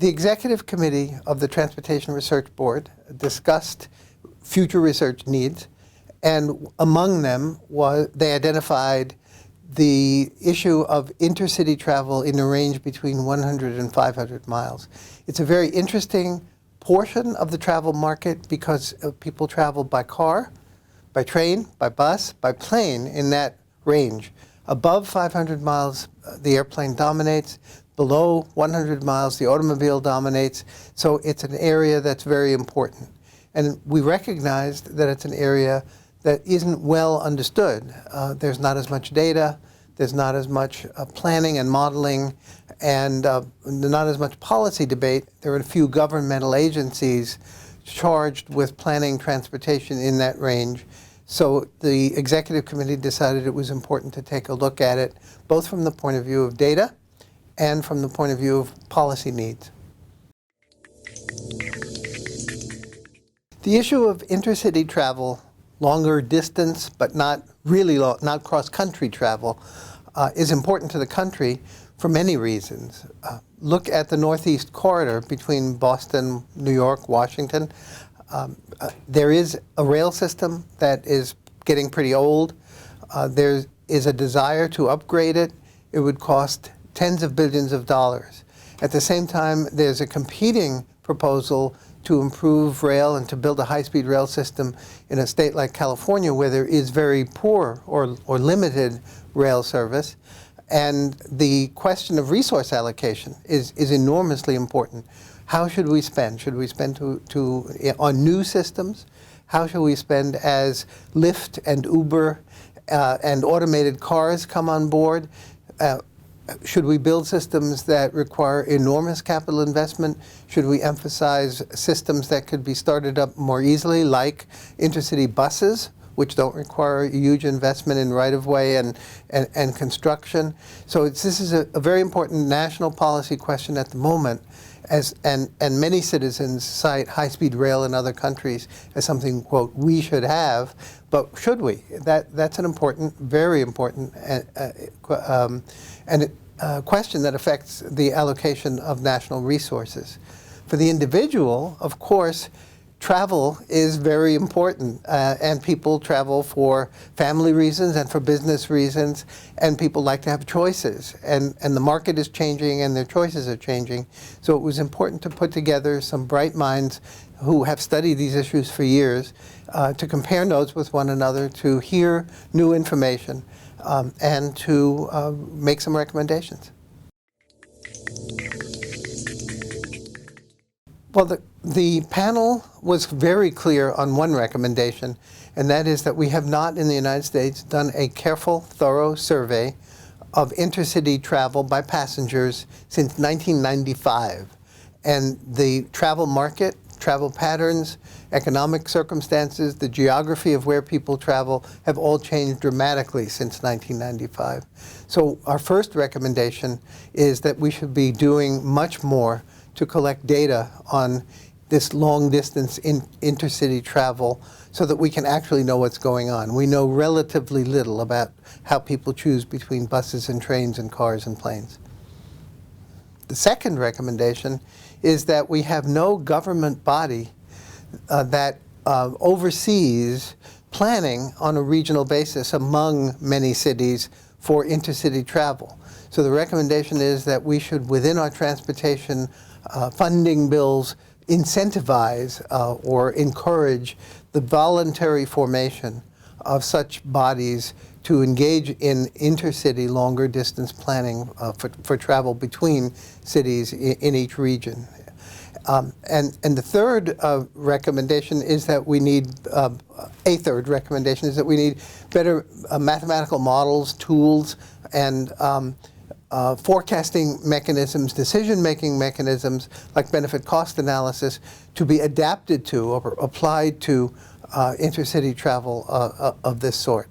The Executive Committee of the Transportation Research Board discussed future research needs, and among them they identified the issue of intercity travel in a range between 100 and 500 miles. It's a very interesting portion of the travel market because people travel by car, by train, by bus, by plane in that range. Above 500 miles, the airplane dominates. Below 100 miles, the automobile dominates. So it's an area that's very important. And we recognized that it's an area that isn't well understood. There's not as much data, there's not as much planning and modeling, and not as much policy debate. There are a few governmental agencies charged with planning transportation in that range. So the Executive Committee decided it was important to take a look at it, both from the point of view of data and from the point of view of policy needs. The issue of intercity travel, longer distance, but not really long, not cross-country travel, is important to the country for many reasons. Look at the Northeast Corridor between Boston, New York, Washington. There is a rail system that is getting pretty old. There is a desire to upgrade it. It would cost tens of billions of dollars. At the same time, there's a competing proposal to improve rail and to build a high-speed rail system in a state like California where there is very poor or limited rail service. And the question of resource allocation is enormously important. How should we spend? Should we spend on new systems? How should we spend as Lyft and Uber and automated cars come on board? Should we build systems that require enormous capital investment? Should we emphasize systems that could be started up more easily, like intercity buses, which don't require huge investment in right-of-way and construction? So this is a very important national policy question at the moment, and many citizens cite high-speed rail in other countries as something, quote, we should have, but should we? That's an important, very important question that affects the allocation of national resources. For the individual, of course, travel is very important, and people travel for family reasons and for business reasons, and people like to have choices, and the market is changing and their choices are changing. So it was important to put together some bright minds who have studied these issues for years to compare notes with one another, to hear new information, and to make some recommendations. Well, the panel was very clear on one recommendation, and that is that we have not in the United States done a careful, thorough survey of intercity travel by passengers since 1995. And the travel market, travel patterns, economic circumstances, the geography of where people travel have all changed dramatically since 1995. So our first recommendation is that we should be doing much more to collect data on this long-distance intercity travel so that we can actually know what's going on. We know relatively little about how people choose between buses and trains and cars and planes. The second recommendation is that we have no government body that oversees planning on a regional basis among many cities for intercity travel. So the recommendation is that we should, within our transportation funding bills, incentivize or encourage the voluntary formation of such bodies to engage in intercity longer distance planning for travel between cities in each region. And the third recommendation is that we need, a third recommendation is that we need better mathematical models, tools, and forecasting mechanisms, decision-making mechanisms like benefit cost analysis to be adapted to or applied to intercity travel of this sort.